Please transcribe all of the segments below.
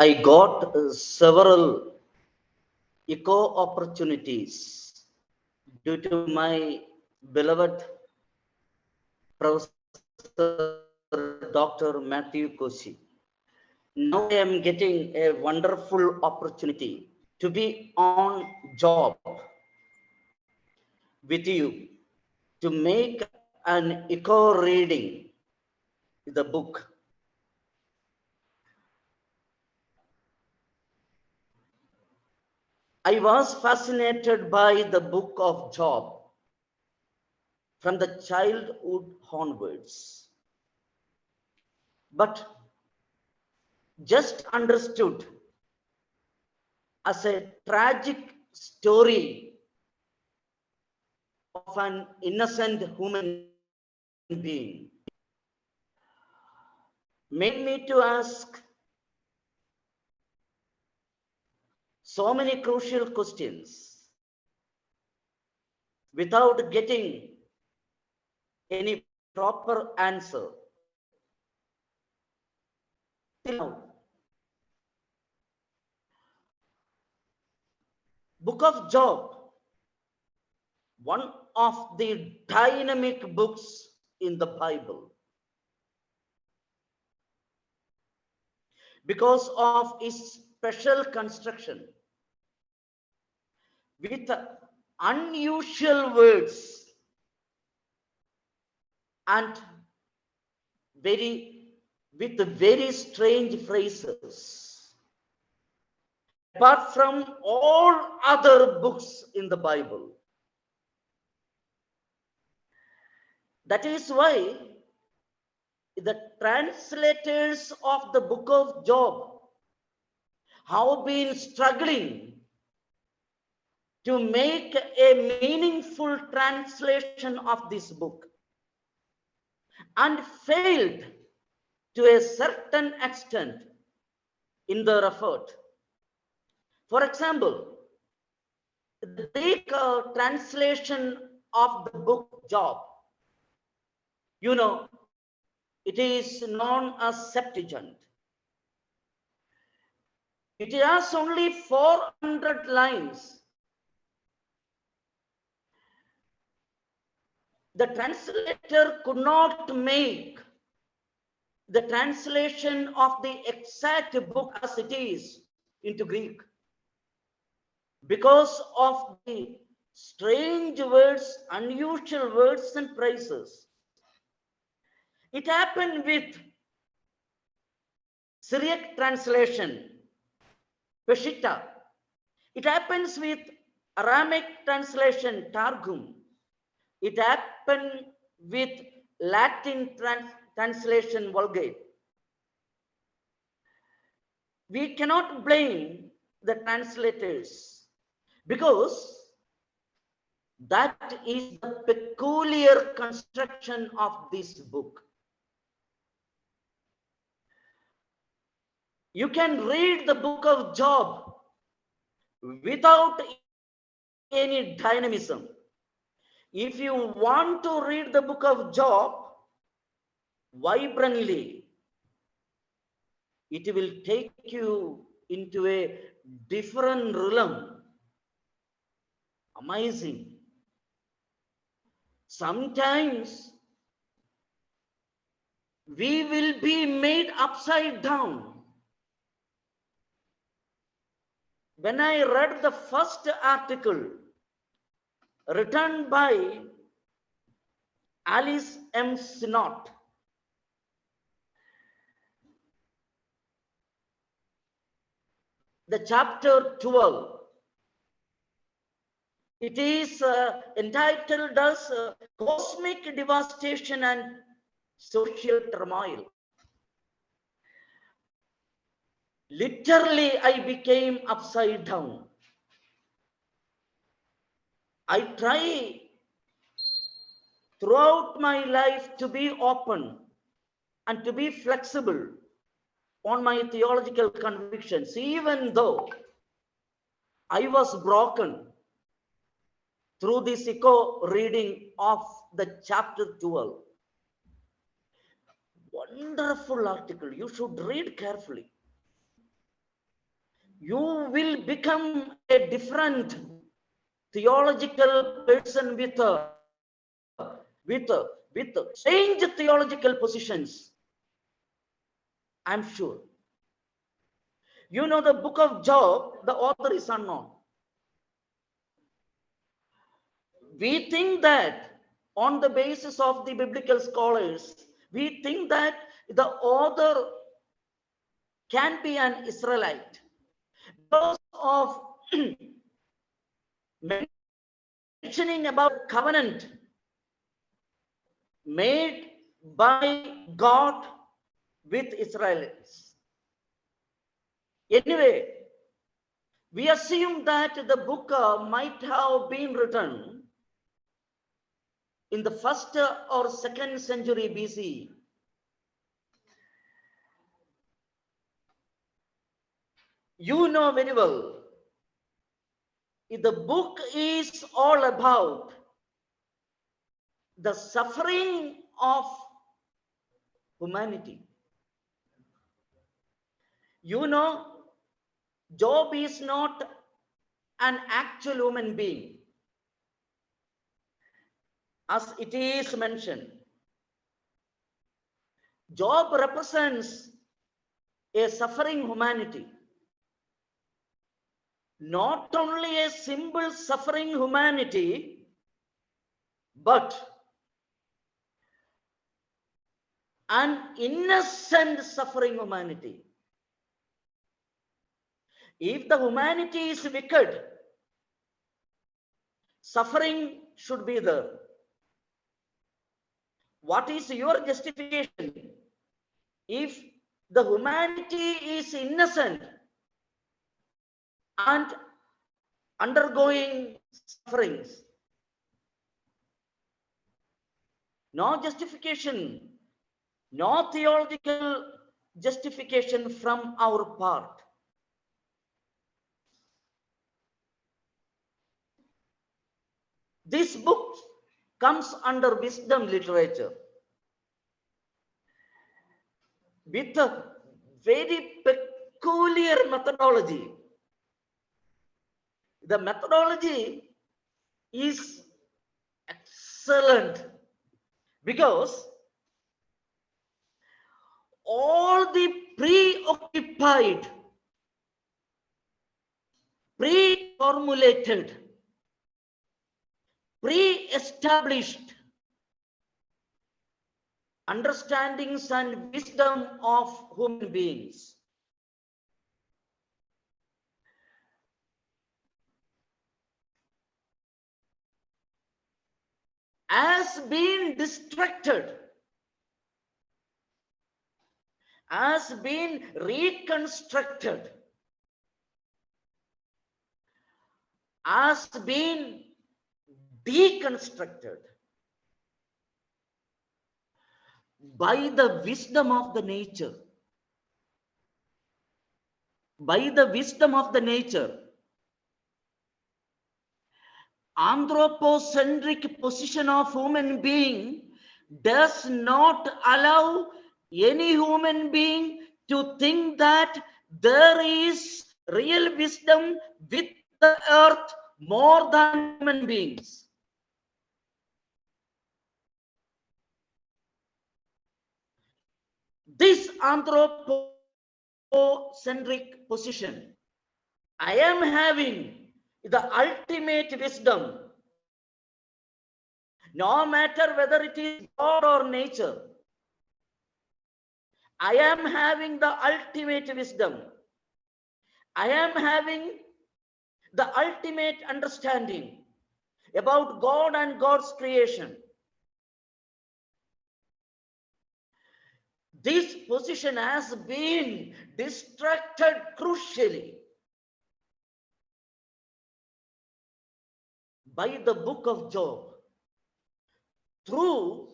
I got several eco opportunities due to my beloved Professor Dr. Matthew Koshi. Now I am getting a wonderful opportunity to be on job with you to make an eco reading the book. I was fascinated by the book of Job from the childhood onwards, but just understood as a tragic story of an innocent human being, made me to ask so many crucial questions without getting any proper answer. Till now, Book of Job, one of the dynamic books in the Bible, because of its special construction with unusual words and with very strange phrases, apart from all other books in the Bible. That is why the translators of the book of Job have been struggling to make a meaningful translation of this book and failed to a certain extent in their effort. For example, the Greek translation of the book Job, you know, it is known as Septuagint. It has only 400 lines. The translator could not make the translation of the exact book as it is into Greek because of the strange words, unusual words and phrases. It happened with Syriac translation, Peshitta. It happens with Aramaic translation, Targum. It happened with Latin translation, Vulgate. We cannot blame the translators because that is the peculiar construction of this book. You can read the book of Job without any dynamism. If you want to read the book of Job vibrantly, it will take you into a different realm. Amazing. Sometimes we will be made upside down. When I read the first article written by Alice M. SYNOD, the chapter 12, it is entitled as Cosmic Devastation and Social Turmoil. Literally, I became upside down. I try throughout my life to be open and to be flexible on my theological convictions, even though I was broken through this echo reading of the chapter 12. Wonderful article. You should read carefully. you will become a different theological person with strange theological positions. I'm sure. You know, the book of Job, the author is unknown. We think that on the basis of the biblical scholars, we think that the author can be an Israelite because of mentioning about covenant made by God with Israelites. Anyway, we assume that the book might have been written in the 1st or 2nd century BC. You know very well, the book is all about the suffering of humanity. You know, Job is not an actual human being, as it is mentioned. Job represents a suffering humanity. Not only a simple suffering humanity, but an innocent suffering humanity. If the humanity is wicked, suffering should be there. What is your justification? If the humanity is innocent and undergoing sufferings, no justification, no theological justification from our part. This book comes under wisdom literature with a very peculiar methodology. The methodology is excellent because all the preoccupied, pre-formulated, pre-established understandings and wisdom of human beings has been distracted, has been reconstructed, has been deconstructed by the wisdom of the nature. By the wisdom of the nature, anthropocentric position of human being does not allow any human being to think that there is real wisdom with the earth more than human beings. This anthropocentric position, I am having the ultimate wisdom, no matter whether it is God or nature. I am having the ultimate wisdom. I am having the ultimate understanding about God and God's creation. This position has been distracted crucially by the book of Job through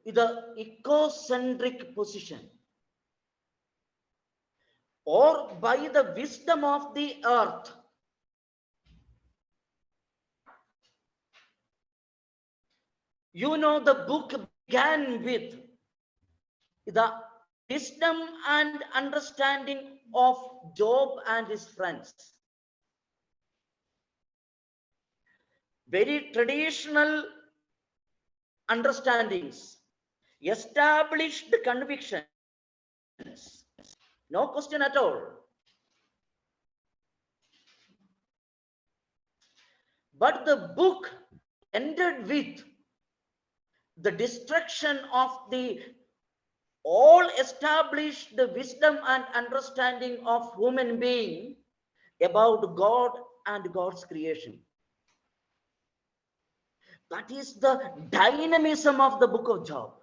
the ecocentric position, or by the wisdom of the earth. You know, the book began with the wisdom and understanding of Job and his friends. Very traditional understandings, established convictions, no question at all. But the book ended with the destruction of the all established wisdom and understanding of human being about God and God's creation. That is the dynamism of the book of Job.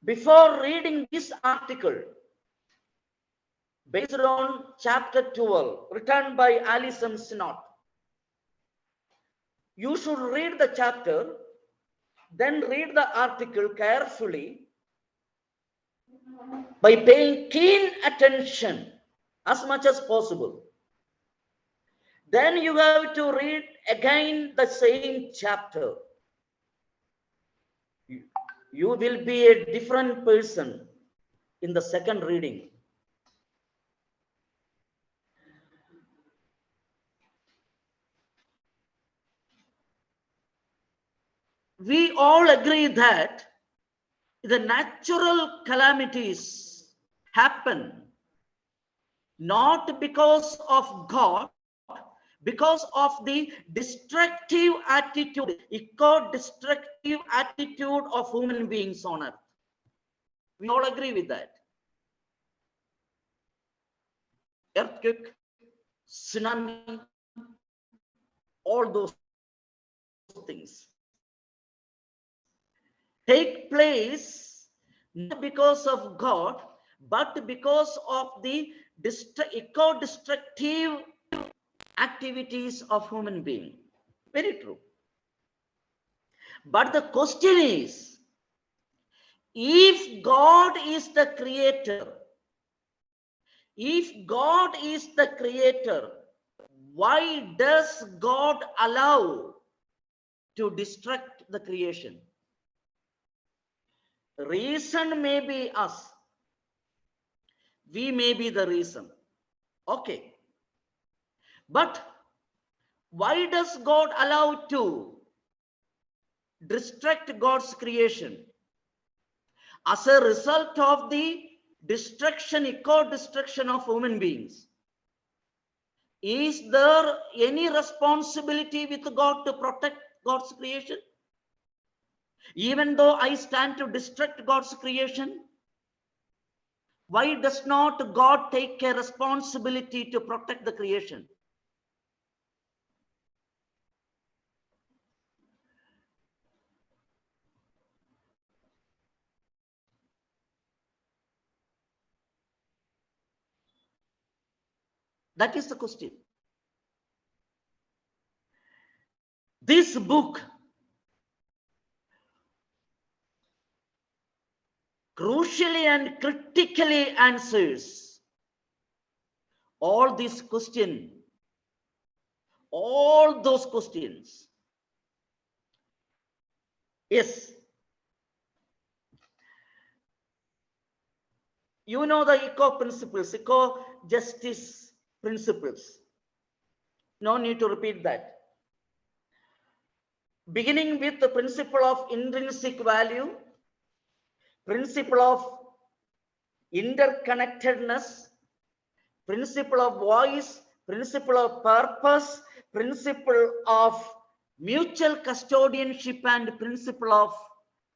Before reading this article, based on chapter 12, written by Alison SYNOD, you should read the chapter, then read the article carefully by paying keen attention as much as possible. Then you have to read again the same chapter. You will be a different person in the second reading. We all agree that the natural calamities happen not because of God, because of the destructive attitude, eco-destructive attitude of human beings on earth. We all agree with that. Earthquake, tsunami, all those things take place not because of God, but because of the eco-destructive activities of human being. Very true. But the question is, if God is the creator, why does God allow to destruct the creation? Reason may be us. We may be the reason. Okay. But why does God allow to destruct God's creation? As a result of the destruction, eco-destruction of human beings. Is there any responsibility with God to protect God's creation? Even though I stand to destruct God's creation, why does not God take a responsibility to protect the creation? That is the question. This book crucially and critically answers all these questions, all those questions. Yes. You know the eco-principles, eco-justice principles. No need to repeat that. Beginning with the principle of intrinsic value, principle of interconnectedness, principle of voice, principle of purpose, principle of mutual custodianship, and principle of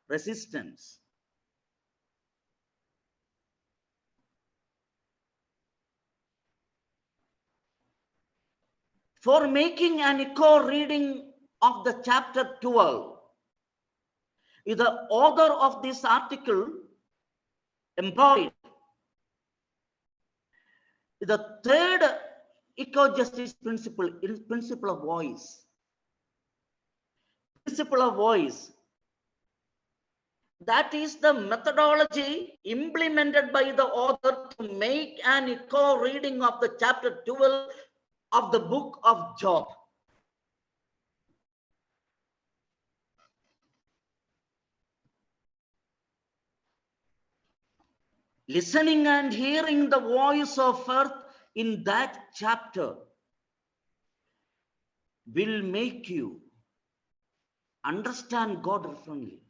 resistance. For making an echo reading of the chapter 12, the author of this article employed the third eco-justice principle, principle of voice. Principle of voice. That is the methodology implemented by the author to make an echo reading of the chapter 12 of the book of Job. listening and hearing the voice of earth in that chapter will make you understand God differently,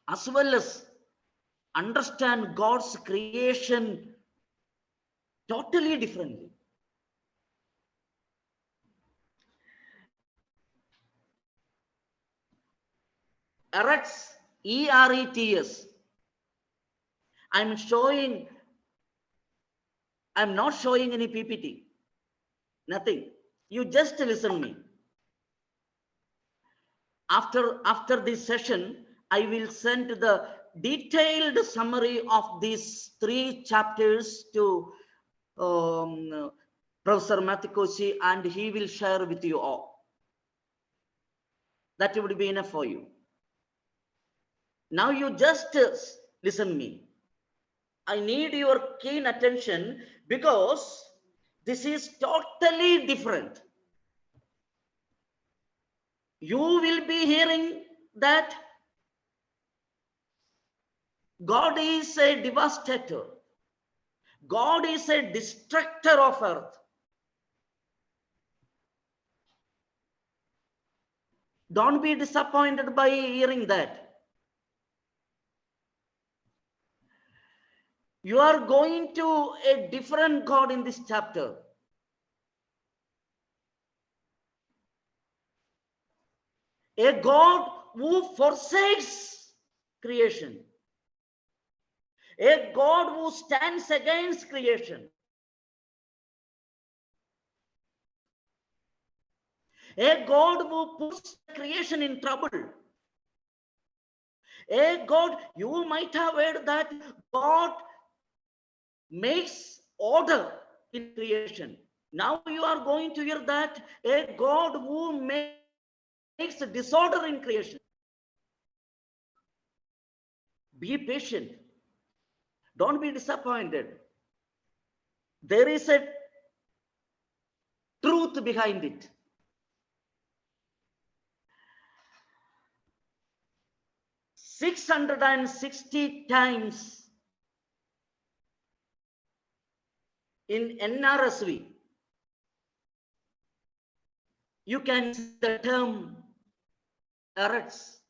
as well as understand God's creation totally differently. Erets, E-R-E-T-S. I'm not showing any PPT. Nothing. You just listen me. After this session, I will send the detailed summary of these 3 chapters to Professor Matikoshi, and he will share with you all. That would be enough for you. Now you just listen me. I need your keen attention, because this is totally different. You will be hearing that God is a devastator. God is a destructor of earth. Don't be disappointed by hearing that. You are going to a different God in this chapter. A God who forsakes creation. A God who stands against creation. A God who puts creation in trouble. A God, you might have heard that God makes order in creation. Now you are going to hear that a God who makes disorder in creation. Be patient. Don't be disappointed. There is a truth behind it. "660 times in NRSV, you can see the term eretz,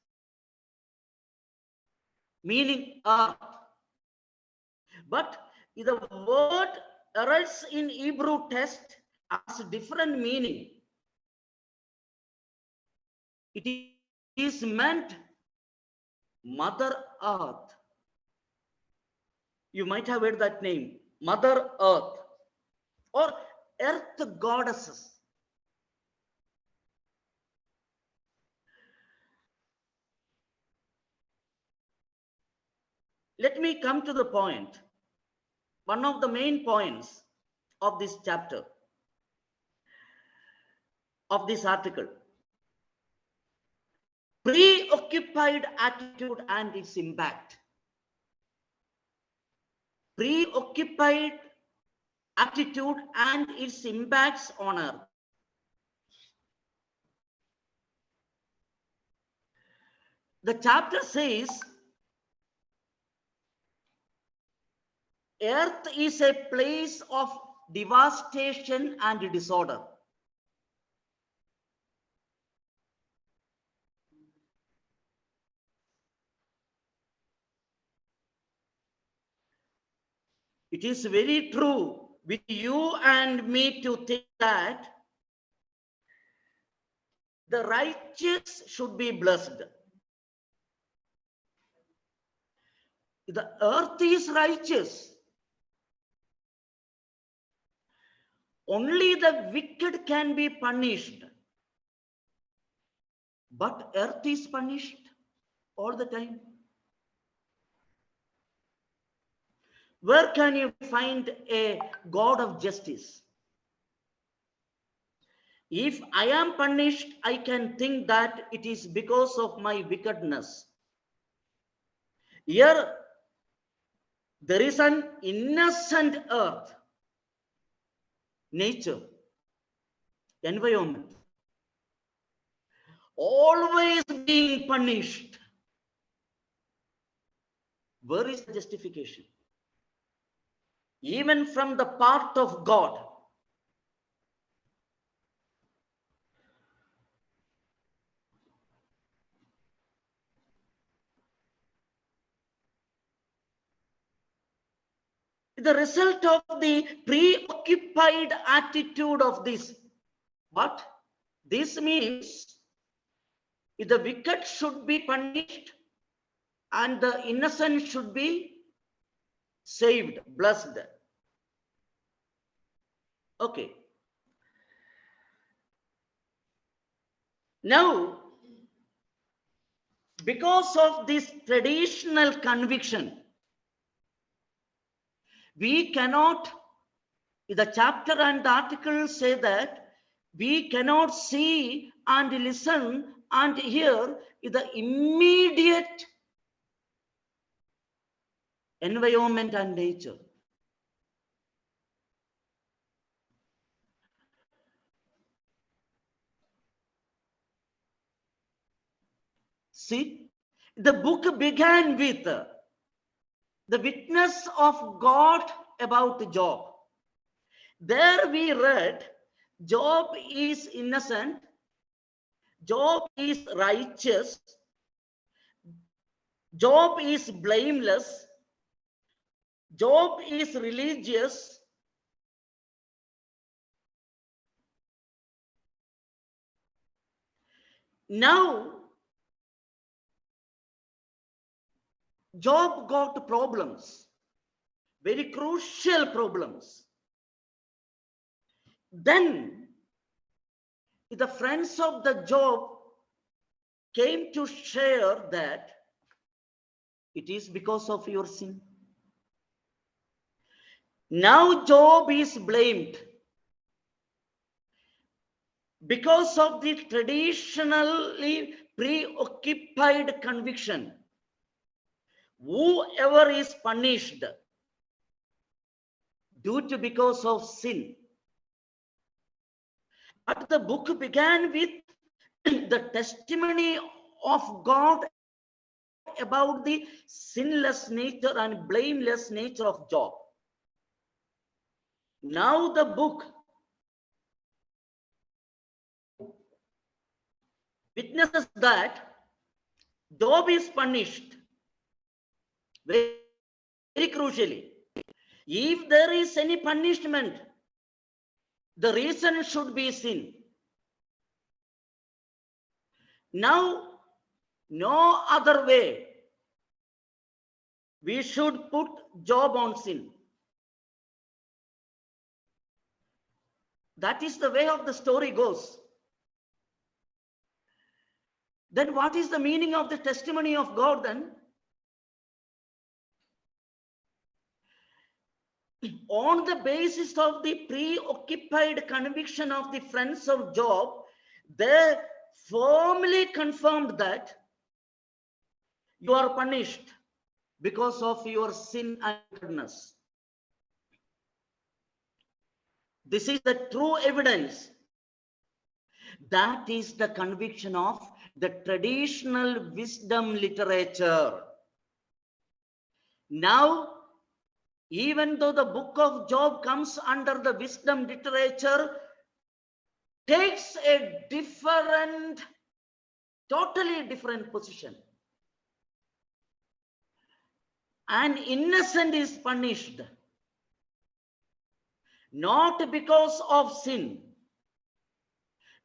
meaning earth. But the word eretz in Hebrew text has a different meaning. It is meant Mother Earth. You might have heard that name, Mother Earth, or Earth Goddesses. Let me come to the point. One of the main points of this chapter, of this article: preoccupied attitude and its impact. Preoccupied attitude and its impacts on earth. The chapter says earth is a place of devastation and disorder. It is very true with you and me to think that the righteous should be blessed. The earth is righteous. Only the wicked can be punished. But earth is punished all the time. Where can you find a God of justice? If I am punished, I can think that it is because of my wickedness. Here, there is an innocent earth, nature, environment, always being punished. Where is the justification? Even from the part of God. The result of the preoccupied attitude of this. What? This means the wicked should be punished and the innocent should be saved, blessed. Okay. Now, because of this traditional conviction, we cannot, the chapter and the article say that we cannot see and listen and hear the immediate environment and nature. See, the book began with the witness of God about Job. There we read, Job is innocent, Job is righteous, Job is blameless, Job is religious. Now, Job got problems, very crucial problems. Then, the friends of the Job came to share that it is because of your sin. Now Job is blamed because of the traditionally preoccupied conviction. Whoever is punished due to because of sin. But the book began with the testimony of God about the sinless nature and blameless nature of Job. Now the book witnesses that Job is punished very, very crucially. If there is any punishment, the reason should be sin. Now, no other way we should put Job on sin. That is the way of the story goes. Then what is the meaning of the testimony of God then? On the basis of the preoccupied conviction of the friends of Job, they firmly confirmed that you are punished because of your sin and wickedness. This is the true evidence. That is the conviction of the traditional wisdom literature. Now, even though the book of Job comes under the wisdom literature, takes a different, totally different position. An innocent is punished, not because of sin,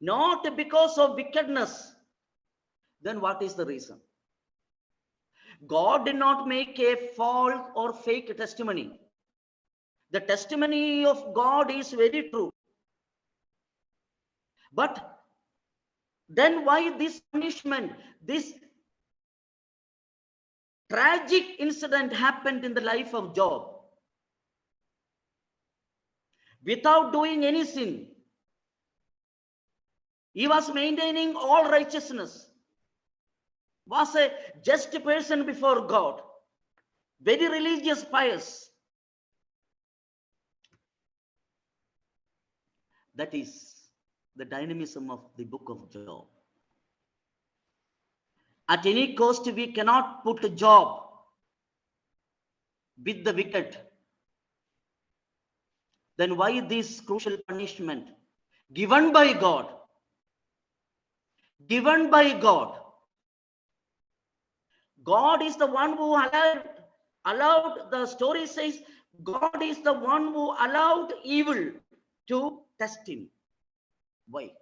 not because of wickedness. Then what is the reason? God did not make a false or fake testimony. The testimony of God is very true. But then why this punishment, this tragic incident happened in the life of Job? Without doing any sin, he was maintaining all righteousness, was a just person before God, very religious, pious. That is the dynamism of the book of Job. At any cost, we cannot put Job with the wicked, then why this crucial punishment given by God? Given by God. God is the one who allowed, the story says, God is the one who allowed evil to test him. Why?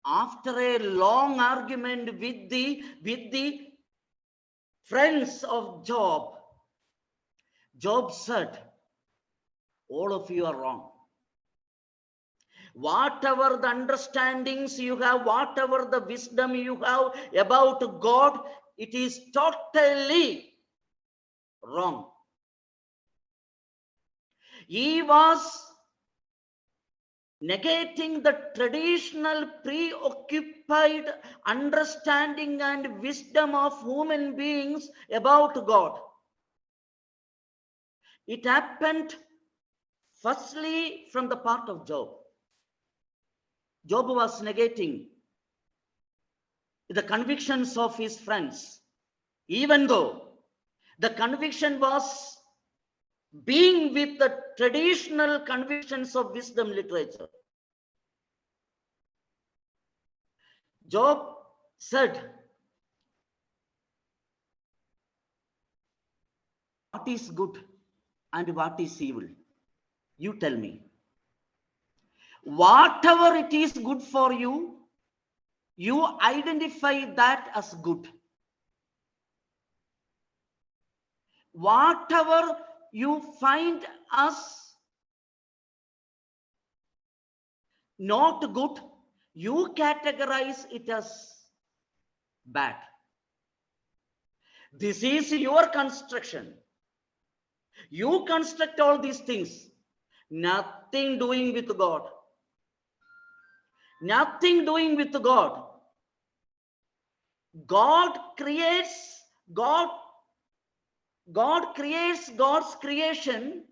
After a long argument with the friends of Job, Job said, all of you are wrong. Whatever the understandings you have, whatever the wisdom you have about God, it is totally wrong. He was negating the traditional preoccupied understanding and wisdom of human beings about God. It happened firstly from the part of Job. Job was negating the convictions of his friends, even though the conviction was being with the traditional convictions of wisdom literature. Job said, what is good and what is evil? You tell me. Whatever it is good for you, you identify that as good. Whatever you find as not good, you categorize it as bad. This is your construction. You construct all these things. Nothing doing with God. Nothing doing with God. God creates God's creation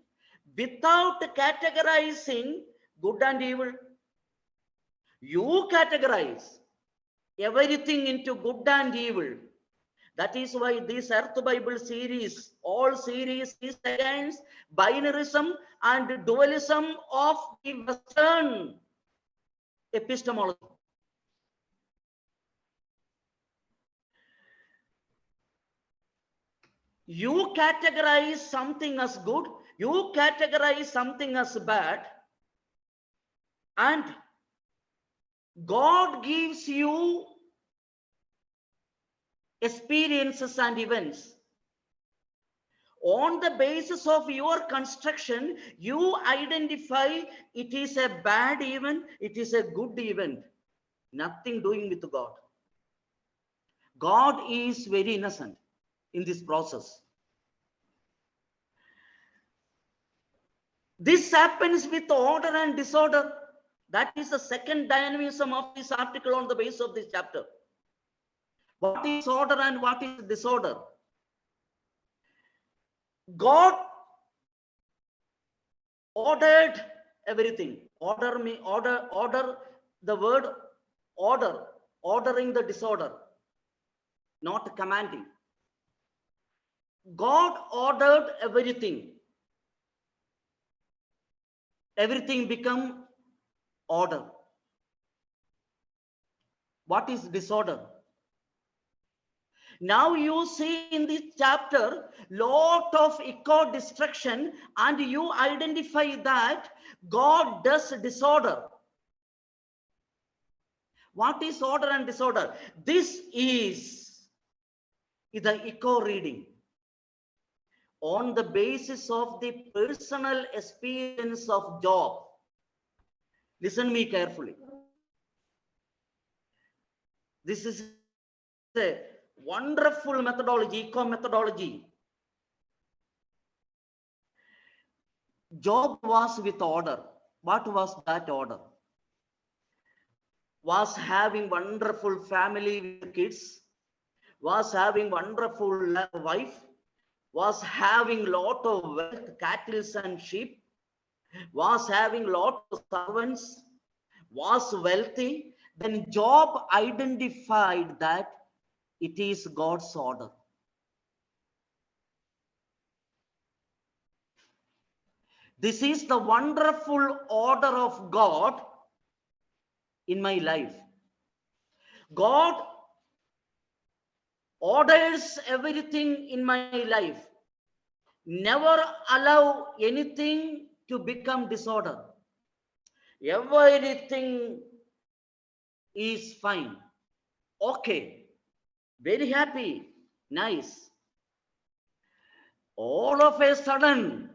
without categorizing good and evil. You categorize everything into good and evil. That is why this Earth Bible series, all series is against binarism and dualism of the Western epistemology. You categorize something as good, you categorize something as bad, and God gives you experiences and events. On the basis of your construction, you identify it is a bad event, it is a good event. Nothing doing with God. God is very innocent in this process. This happens with order and disorder. That is the second dynamism of this article on the basis of this chapter. What is order and what is disorder? God ordered everything. Order, the word order, ordering the disorder, not commanding. God ordered everything. Everything become order. What is disorder? Now you see in this chapter lot of eco-destruction, and you identify that God does disorder. What is order and disorder? This is the eco reading on the basis of the personal experience of Job. Listen me carefully. This is a wonderful methodology, eco methodology. Job was with order. What was that order? Was having wonderful family with kids, was having wonderful wife, was having lot of wealth, cattle and sheep, was having lot of servants, was wealthy, then Job identified that it is God's order. This is the wonderful order of God in my life. God orders everything in my life. Never allow anything to become disorder. Everything is fine. Okay. Very happy. Nice. All of a sudden,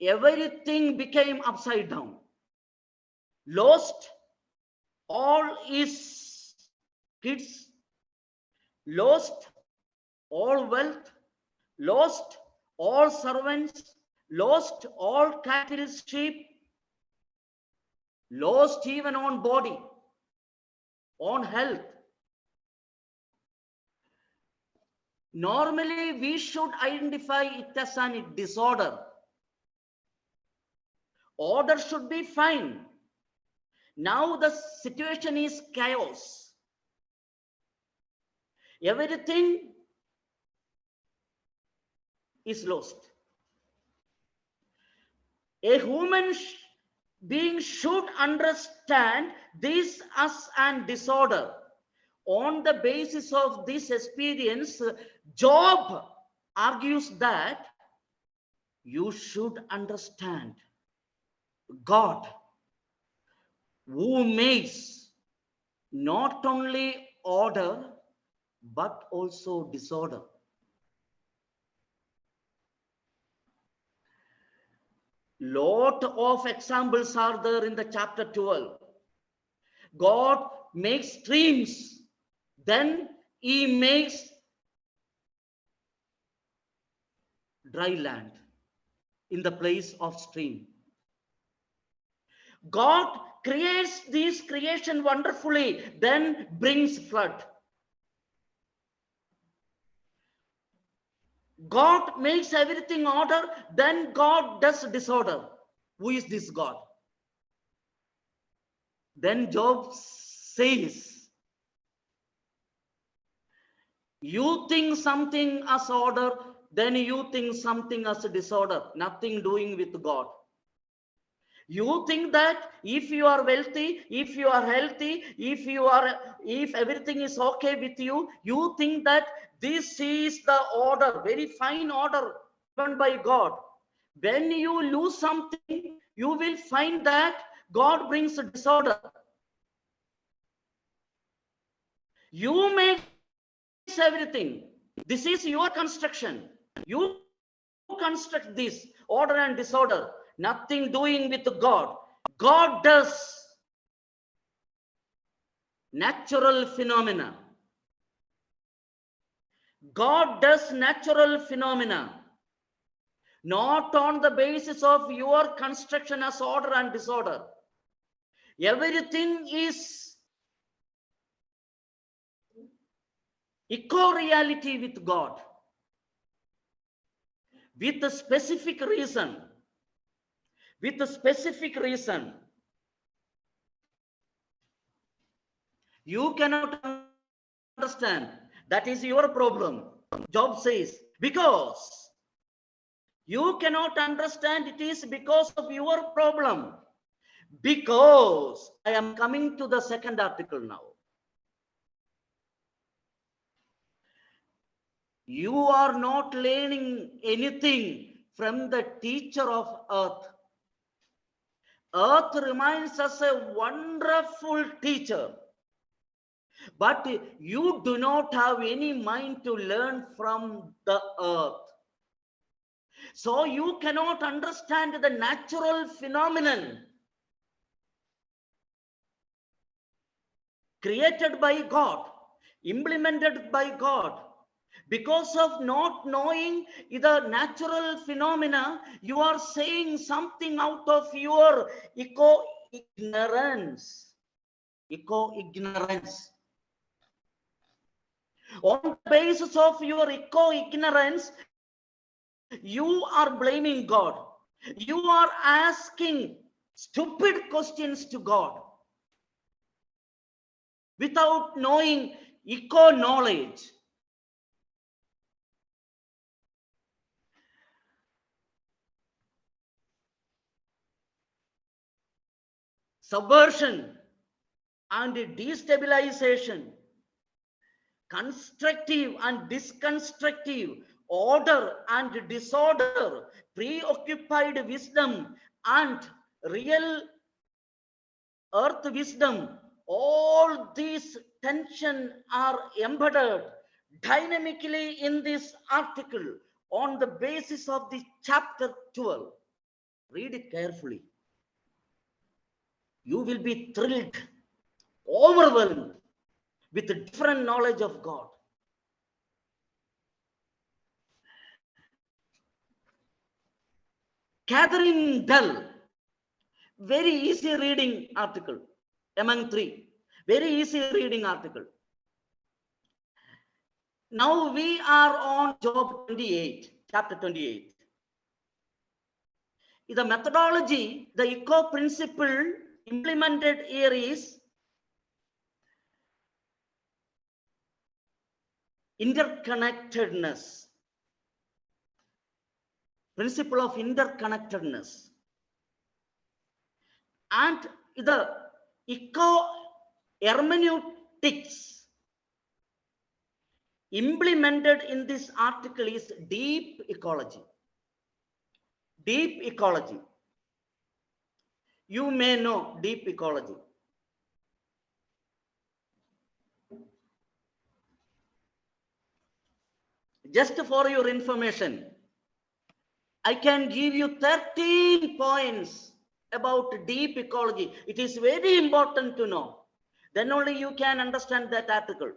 everything became upside down. Lost all his kids, lost all wealth, lost all servants, lost all cattle, sheep, lost even on body, on health. Normally, we should identify it as a disorder. Order should be fine. Now the situation is chaos. Everything is lost. A human being should understand this as an disorder. On the basis of this experience, Job argues that you should understand God, who makes not only order but also disorder. Lot of examples are there in the chapter 12. God makes streams, then he makes dry land in the place of stream. God creates this creation wonderfully, then brings flood. God makes everything order, then God does disorder. Who is this God? Then Job says, you think something as order, then you think something as disorder, nothing doing with God. You think that if you are wealthy, if you are healthy, if everything is okay with you, you think that this is the order, very fine order given by God. When you lose something, you will find that God brings a disorder. You make everything. This is your construction. You construct this order and disorder. Nothing doing with God. God does natural phenomena. God does natural phenomena. Not on the basis of your construction as order and disorder. Everything is eco-reality with God. With a specific reason. With a specific reason. You cannot understand. That is your problem. Job says, because you cannot understand, it is because of your problem. Because I am coming to the second article now. You are not learning anything from the teacher of earth. Earth remains as a wonderful teacher. But you do not have any mind to learn from the earth. So you cannot understand the natural phenomenon created by God, implemented by God. Because of not knowing the natural phenomena, you are saying something out of your eco-ignorance. Eco-ignorance. On the basis of your eco-ignorance, you are blaming God. You are asking stupid questions to God. without knowing eco-knowledge. Subversion and destabilization, constructive and disconstructive, order and disorder, preoccupied wisdom and real earth wisdom, all these tension are embedded dynamically in this article on the basis of the chapter 12. Read it carefully. You will be thrilled, overwhelmed with a different knowledge of God. Catherine Dell, very easy reading article among three. Very easy reading article. Now we are on Job 28, chapter 28. The methodology, the eco principle implemented here is interconnectedness. Principle of interconnectedness. And the eco hermeneutics implemented in this article is deep ecology. Deep ecology. You may know deep ecology. Just for your information, I can give you 13 points about deep ecology. It is very important to know. Then only you can understand that article.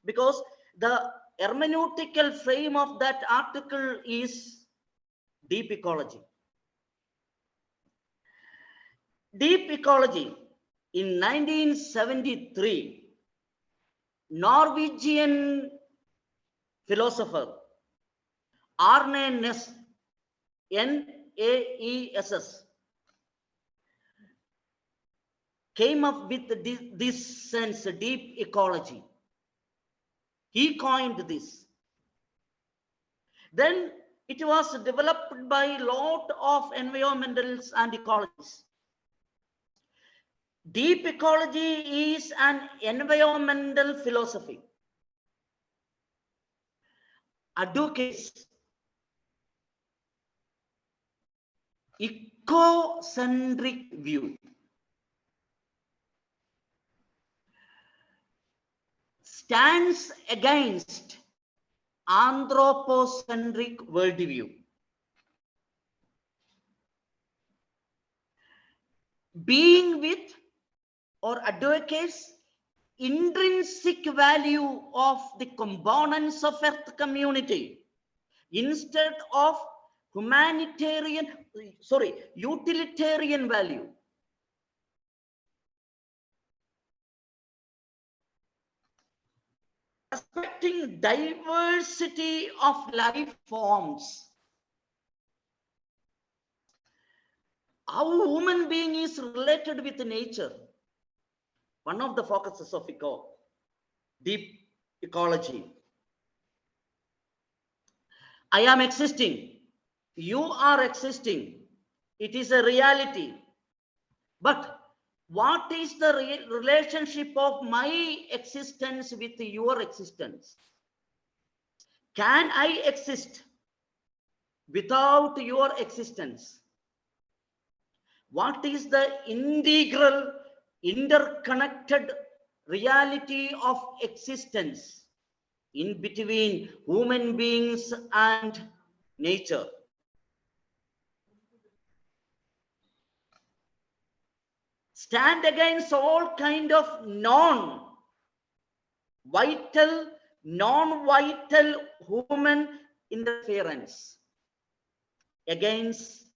Because the hermeneutical frame of that article is deep ecology. Deep ecology. In 1973, Norwegian philosopher Arne Næss, N-A-E-S-S, came up with this sense, deep ecology. He coined this. Then it was developed by a lot of environmentalists and ecologists. Deep ecology is an environmental philosophy. Advocates ecocentric view. Stands against anthropocentric worldview. Being with or advocates intrinsic value of the components of earth community instead of utilitarian value. Respecting diversity of life forms. How human being is related with nature. One of the focuses of deep ecology. I am existing. You are existing. It is a reality. But what is the relationship of my existence with your existence? Can I exist without your existence? What is the integral, interconnected reality of existence in between human beings and nature? Stand against all kind of non-vital human interference against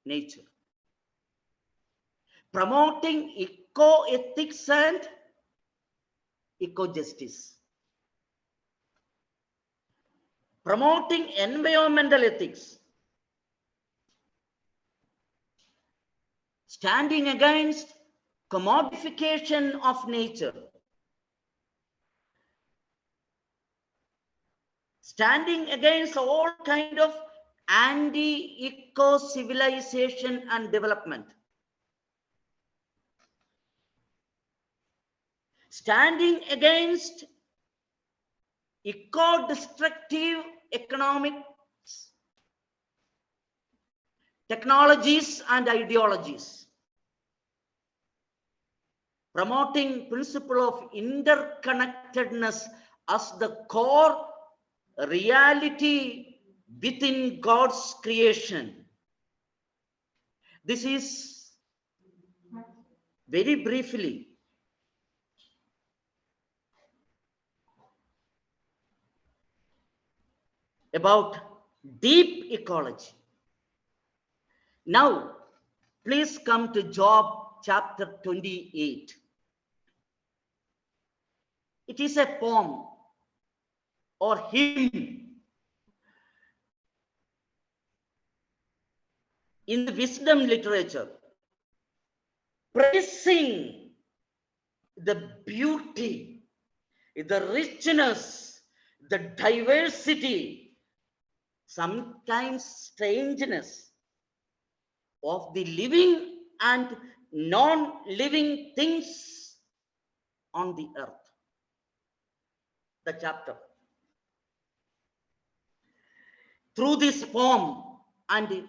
nature. Promoting eco-ethics and eco-justice. Promoting environmental ethics. Standing against commodification of nature, standing against all kind of anti-eco civilization and development, standing against eco-destructive economic technologies and ideologies, promoting principle of interconnectedness as the core reality within God's creation. This is very briefly about deep ecology. Now, please come to Job chapter 28. It is a poem or hymn in the wisdom literature, praising the beauty, the richness, the diversity, sometimes strangeness of the living and non-living things on the earth. The chapter. Through this poem and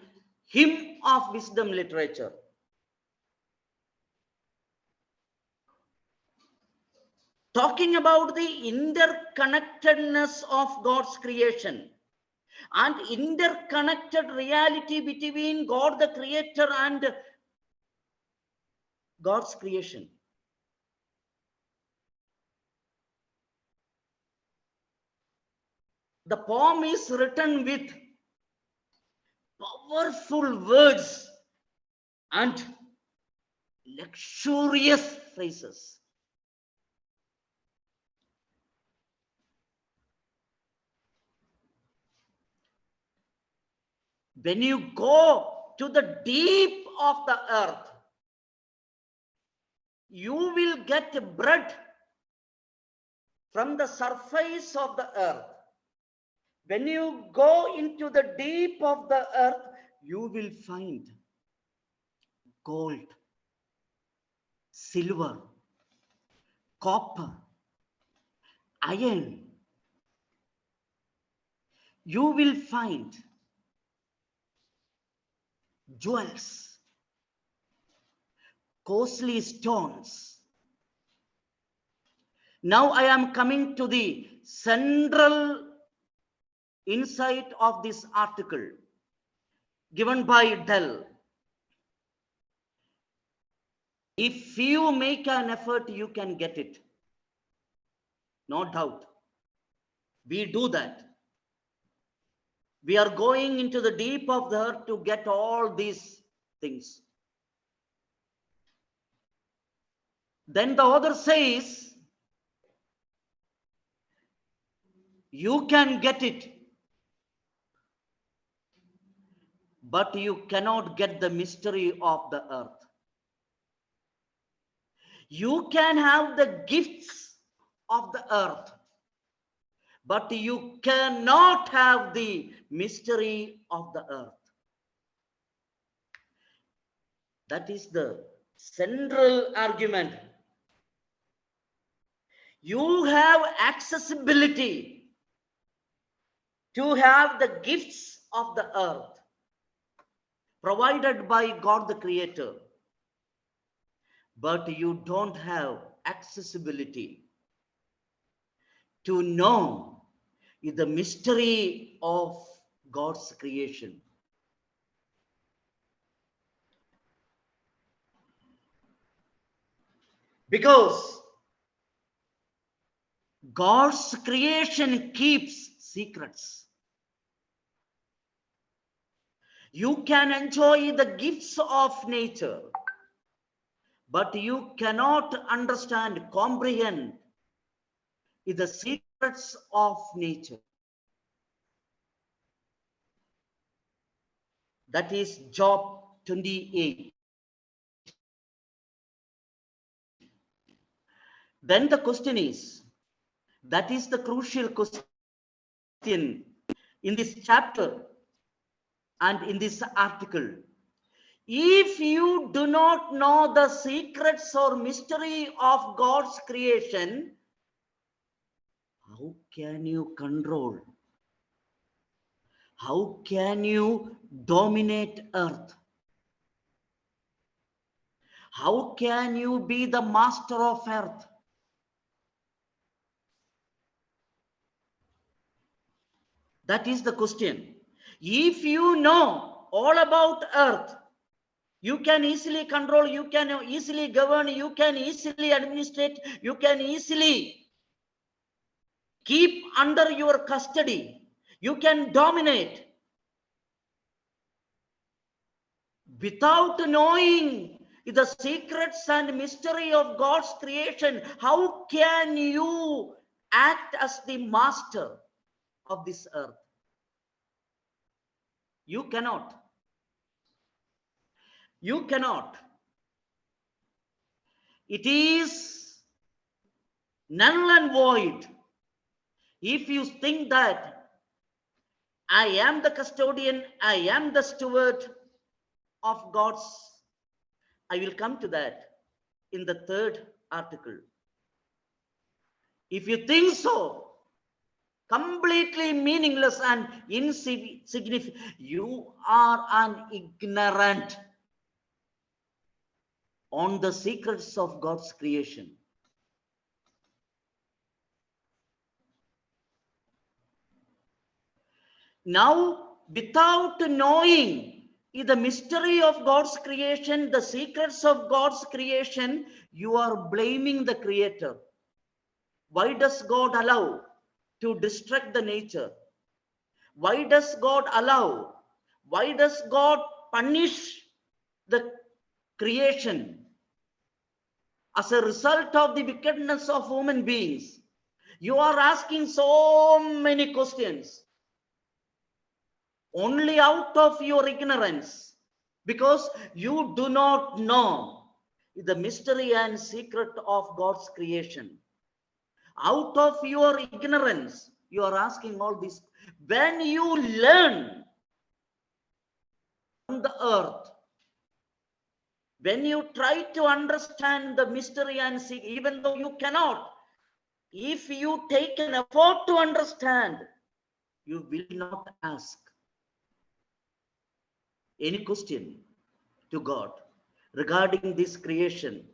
hymn of wisdom literature, talking about the interconnectedness of God's creation and interconnected reality between God the Creator and God's creation. The poem is written with powerful words and luxurious phrases. When you go to the deep of the earth, you will get bread from the surface of the earth. When you go into the deep of the earth, you will find gold, silver, copper, iron. You will find jewels, costly stones. Now I am coming to the central insight of this article given by Dell. If you make an effort, you can get it. No doubt. We do that. We are going into the deep of the earth to get all these things. Then the author says, you can get it, but you cannot get the mystery of the earth. You can have the gifts of the earth, but you cannot have the mystery of the earth. That is the central argument. You have accessibility to have the gifts of the earth provided by God the Creator, but you don't have accessibility to know the mystery of God's creation. Because God's creation keeps secrets. You can enjoy the gifts of nature, but you cannot understand, comprehend the secrets of nature. That is Job 28. Then the question is, that is the crucial question in this chapter and in this article. If you do not know the secrets or mystery of God's creation, how can you control? How can you dominate earth? How can you be the master of earth? That is the question. If you know all about earth, you can easily control, you can easily govern, you can easily administrate, you can easily keep under your custody, you can dominate. Without knowing the secrets and mystery of God's creation, how can you act as the master of this earth? You cannot. You cannot. It is null and void if you think that I am the custodian, I am the steward of God's. I will come to that in the third article. If you think so, completely meaningless and insignificant, you are an ignorant on the secrets of God's creation. Now, without knowing the mystery of God's creation, the secrets of God's creation, you are blaming the Creator. Why does God allow to destruct the nature? Why does God allow? Why does God punish the creation as a result of the wickedness of human beings? You are asking so many questions only out of your ignorance, because you do not know the mystery and secret of God's creation. Out of your ignorance, you are asking all this. When you learn from the earth, when you try to understand the mystery and see, even though you cannot, if you take an effort to understand, you will not ask any question to God regarding this creation.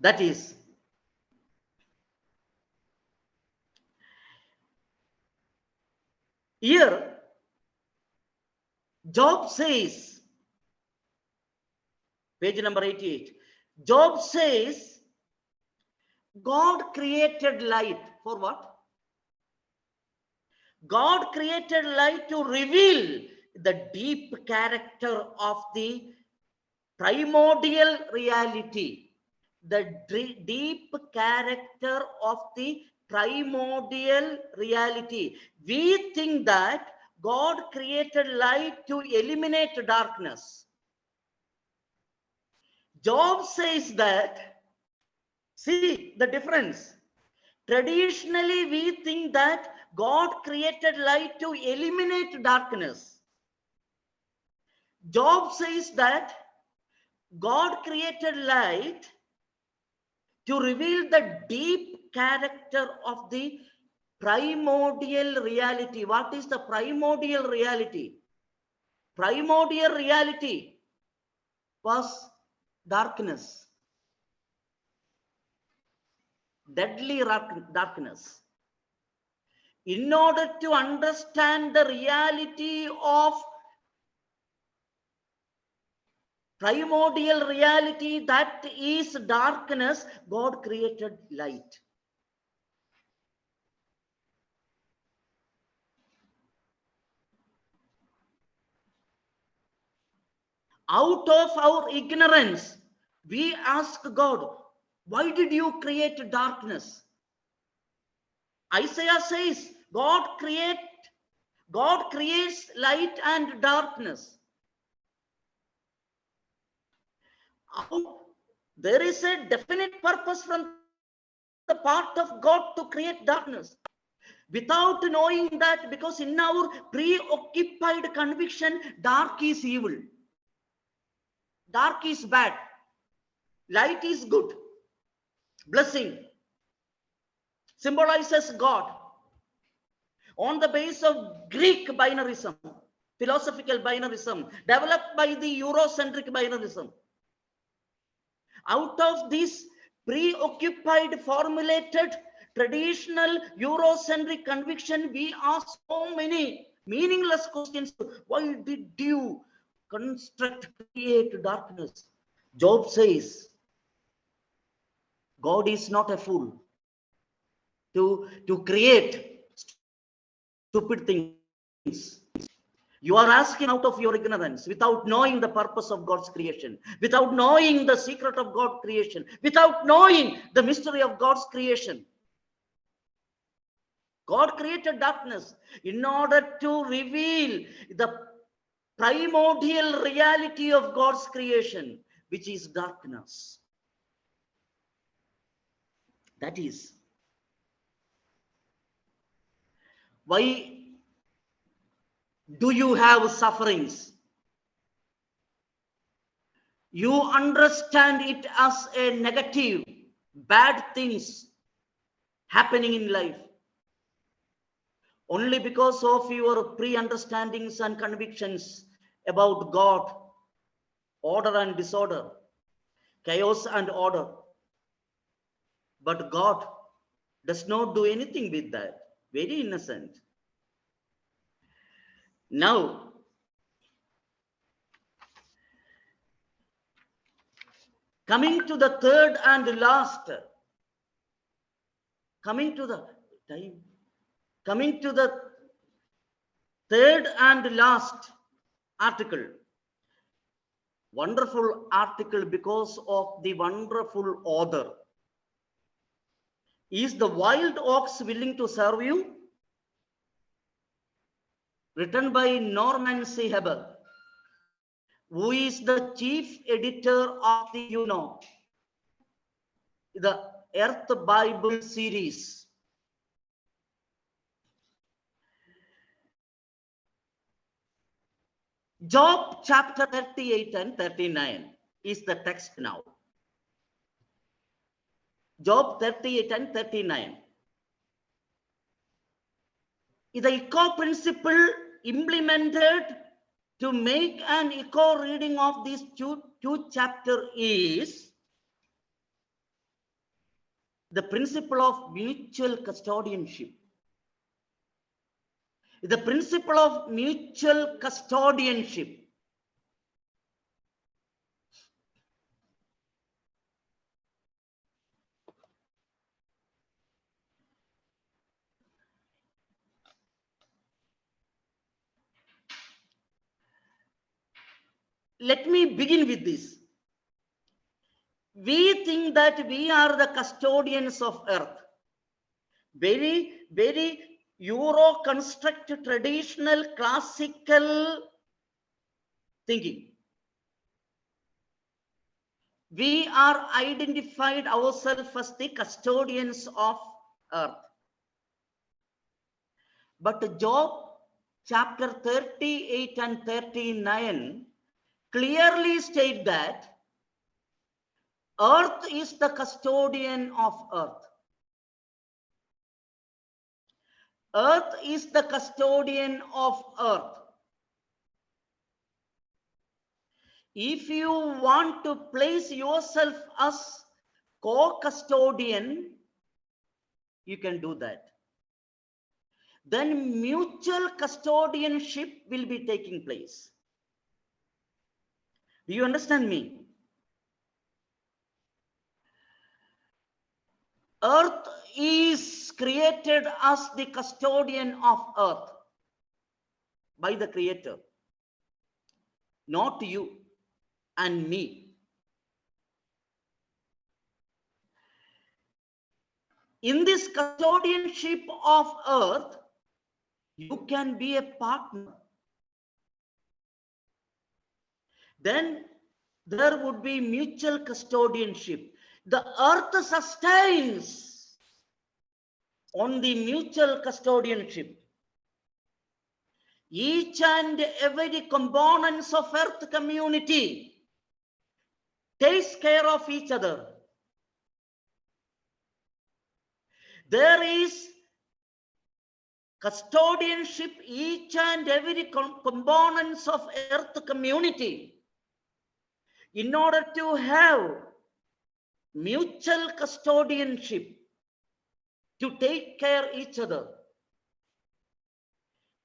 That is, here Job says, page number 88, Job says, God created light for what? God created light to reveal the deep character of the primordial reality. The deep character of the primordial reality. We think that God created light to eliminate darkness. Job says that, see the difference. Traditionally, we think that God created light to eliminate darkness. Job says that God created light to reveal the deep character of the primordial reality. What is the primordial reality? Primordial reality was darkness, deadly darkness. In order to understand the reality of primordial reality, that is darkness, God created light. Out of our ignorance, we ask God, why did you create darkness? Isaiah says, God creates light and darkness. There is a definite purpose from the part of God to create darkness. Without knowing that, because in our preoccupied conviction, dark is evil, dark is bad, light is good, blessing symbolizes God. On the basis of Greek binarism, philosophical binarism, developed by the Eurocentric binarism. Out of this preoccupied, formulated, traditional Eurocentric conviction, we ask so many meaningless questions. Why did you create darkness? Job says, God is not a fool to create stupid things. You are asking out of your ignorance, without knowing the purpose of God's creation, without knowing the secret of God's creation, without knowing the mystery of God's creation. God created darkness in order to reveal the primordial reality of God's creation, which is darkness. That is why do you have sufferings? You understand it as a negative, bad things happening in life. Only because of your pre-understandings and convictions about God, order and disorder, chaos and order. But God does not do anything with that. Very innocent. Now, coming to the third and last, coming to the third and last article. Wonderful article because of the wonderful author. Is the wild ox willing to serve you? Written by Norman C. Hebel, who is the chief editor of the the Earth Bible series. Job chapter 38 and 39 is the text now. Job 38 and 39. The echo principle implemented to make an echo reading of these two chapters is the principle of mutual custodianship. The principle of mutual custodianship. Let me begin with this. We think that we are the custodians of earth. Very, very Euro-construct traditional classical thinking. We are identified ourselves as the custodians of earth. But Job chapter 38 and 39 clearly state that earth is the custodian of earth. Earth is the custodian of earth. If you want to place yourself as co-custodian, you can do that. Then mutual custodianship will be taking place. Do you understand me? Earth is created as the custodian of earth by the Creator, not you and me. In this custodianship of earth, you can be a partner. Then there would be mutual custodianship. The earth sustains on the mutual custodianship. Each and every components of earth community takes care of each other. There is custodianship, each and every components of earth community. In order to have mutual custodianship, to take care each other,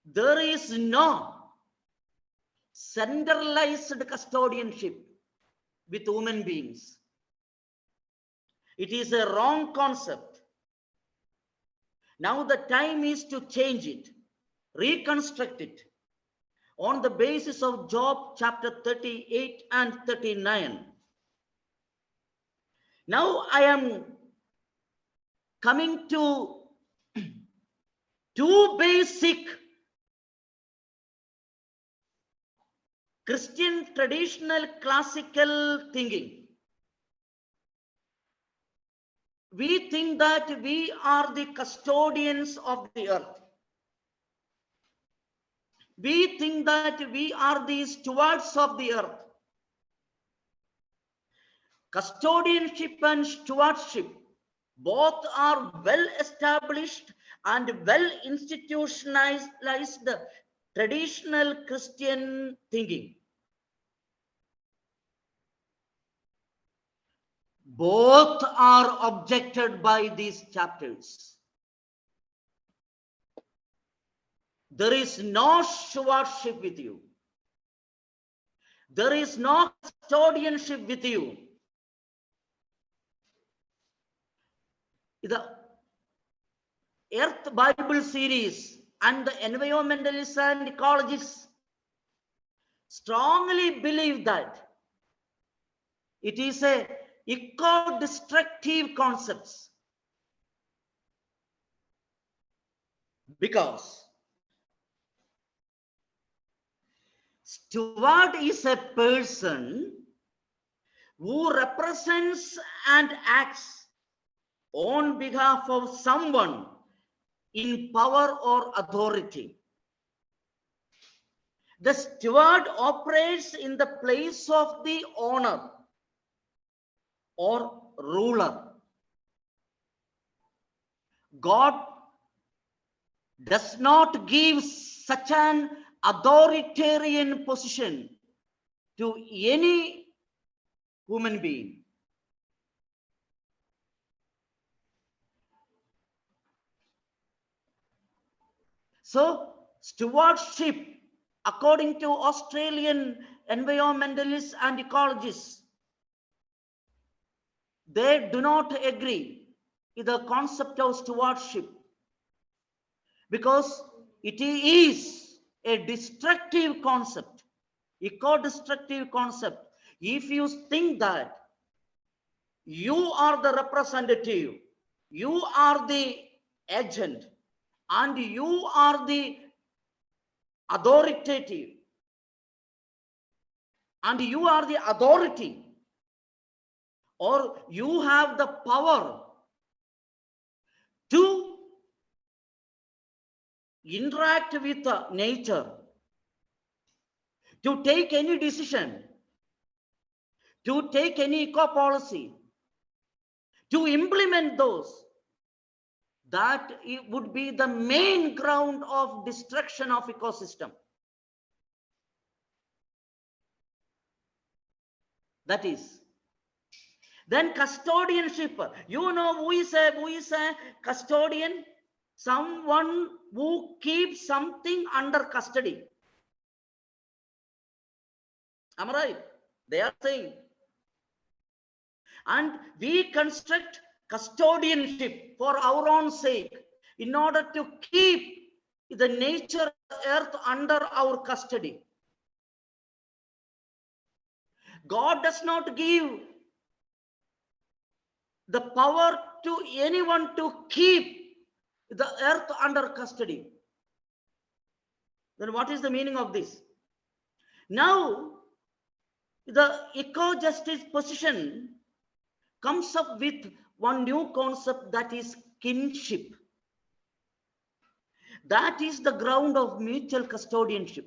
there is no centralized custodianship with human beings. It is a wrong concept. Now the time is to change it, reconstruct it on the basis of Job chapter 38 and 39. Now I am coming to two basic Christian traditional classical thinking. We think that we are the custodians of the earth. We think that we are the stewards of the earth. Custodianship and stewardship both are well established and well institutionalized traditional Christian thinking. Both are objected by these chapters. There is no stewardship with you. There is no custodianship with you. The Earth Bible series and the environmentalists and ecologists strongly believe that it is a eco-destructive concepts, because steward is a person who represents and acts on behalf of someone in power or authority. The steward operates in the place of the owner or ruler. God does not give such an authoritarian position to any human being. So, stewardship, according to Australian environmentalists and ecologists, they do not agree with the concept of stewardship, because it is a destructive concept, eco-destructive concept. If you think that you are the representative, you are the agent, and you are the authoritative, and you are the authority, or you have the power to interact with nature, to take any decision, to take any eco policy, to implement those, that it would be the main ground of destruction of ecosystem. That is. Then custodianship. You know who is a custodian? Someone who keeps something under custody. Am I right? They are saying. And we construct custodianship for our own sake, in order to keep the nature earth under our custody. God does not give the power to anyone to keep the earth under custody. Then what is the meaning of this? Now, The eco-justice position comes up with one new concept, that is kinship. That is the ground of mutual custodianship.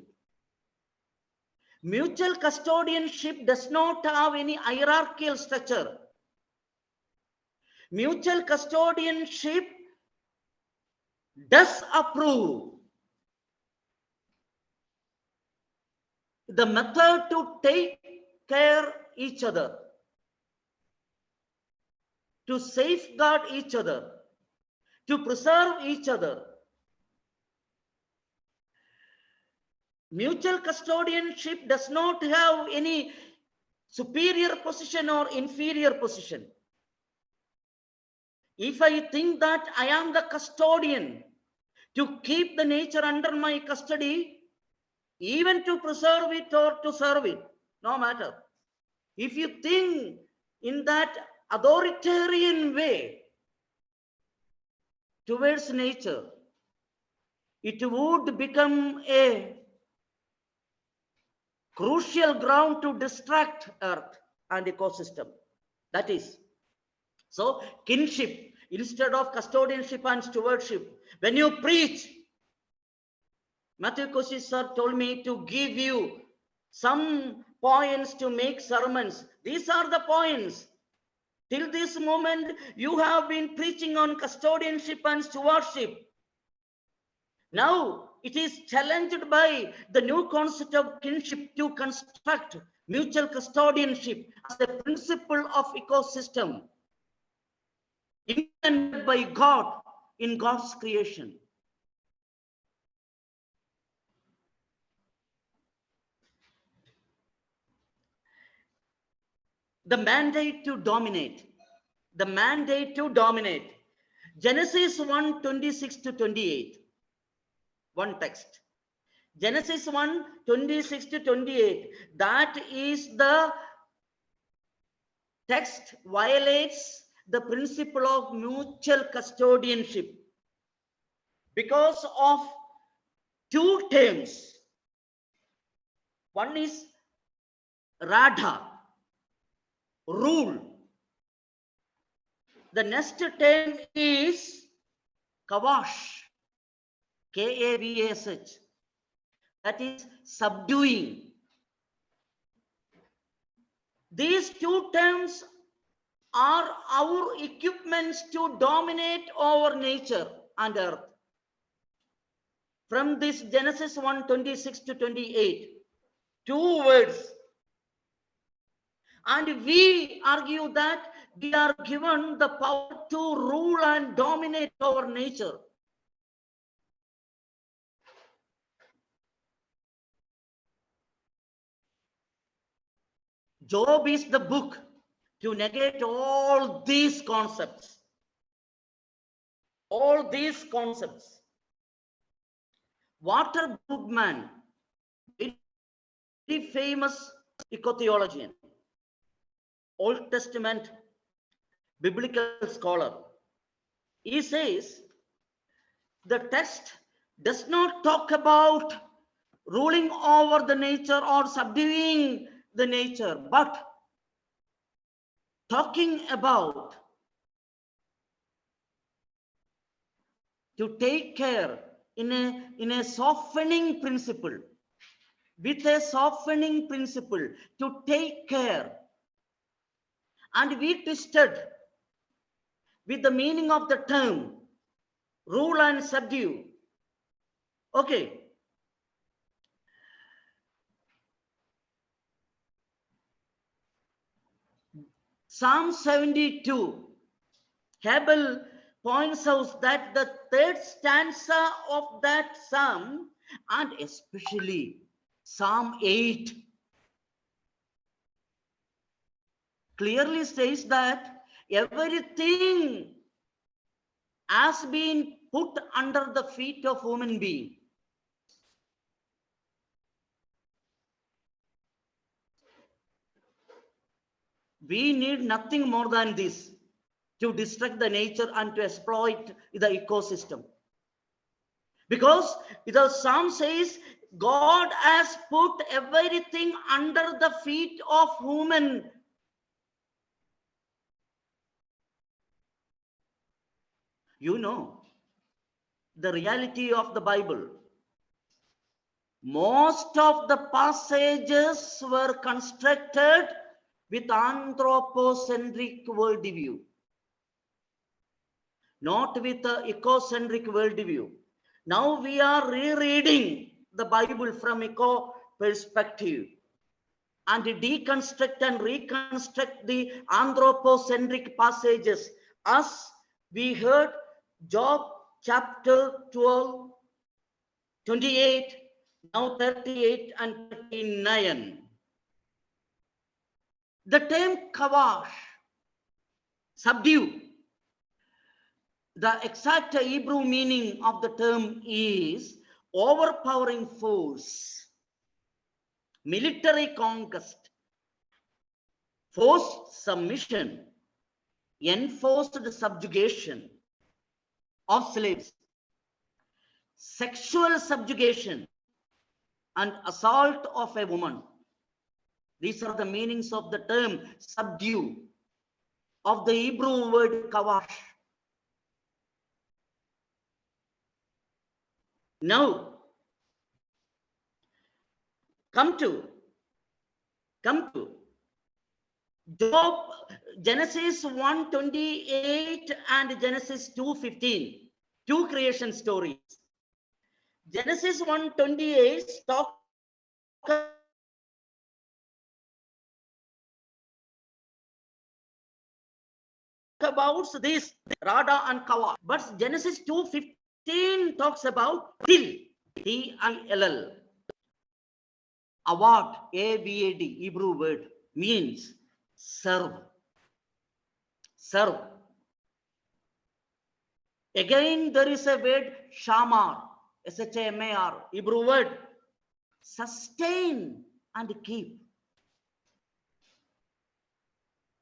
Mutual custodianship does not have any hierarchical structure. Mutual custodianship does approve the method to take care each other, to safeguard each other, to preserve each other. Mutual custodianship does not have any superior position or inferior position. If I think that I am the custodian to keep the nature under my custody, even to preserve it or to serve it, no matter. If you think in that authoritarian way towards nature, it would become a crucial ground to distract earth and ecosystem. That is, so kinship instead of custodianship and stewardship. When you preach, Matthew Koshi sir told me to give you some points to make sermons. These are the points. Till this moment, you have been preaching on custodianship and stewardship. Now, it is challenged by the new concept of kinship to construct mutual custodianship as a principle of ecosystem intended by God in God's creation. The mandate to dominate. The mandate to dominate. Genesis 1, 26 to 28. One text. Genesis 1, 26 to 28. That is the text violates the principle of mutual custodianship because of two terms. One is radha, rule. The next term is kavash, K-A-V-A-S-H. That is subduing. These two terms are our equipments to dominate over nature and earth. From this Genesis 1, 26 to 28, two words. And we argue that we are given the power to rule and dominate over nature. Job is the book to negate all these concepts. All these concepts. Walter Brueggemann, very famous eco-theologian, Old Testament biblical scholar. He says the text does not talk about ruling over the nature or subduing the nature, but talking about to take care in a softening principle, with a softening principle, to take care. And we twisted with the meaning of the term rule and subdue. Okay. Psalm 72, Hebel points out that the third stanza of that psalm, and especially Psalm 8, clearly says that everything has been put under the feet of human being. We need nothing more than this to destruct the nature and to exploit the ecosystem. Because the psalm says God has put everything under the feet of human. You know, the reality of the Bible. Most of the passages were constructed with anthropocentric worldview, not with the ecocentric worldview. Now we are rereading the Bible from eco perspective and deconstruct and reconstruct the anthropocentric passages, as we heard Job chapter 12, 28, now 38 and 39. The term kawash, subdue, the exact Hebrew meaning of the term is overpowering force, military conquest, forced submission, enforced subjugation of slaves, sexual subjugation, and assault of a woman. These are the meanings of the term subdue, of the Hebrew word kawash. Now, come to Job, Genesis 1:28 and Genesis 2:15, two creation stories. Genesis 1:28 talk about this Rada and Kawa, but Genesis 2:15 talks about Till, T-I-L-L. Awad, A-V-A-D, Hebrew word, means serve. Serve. Again, there is a word Shamar, S-H-A-M-A-R, Hebrew word, sustain and keep.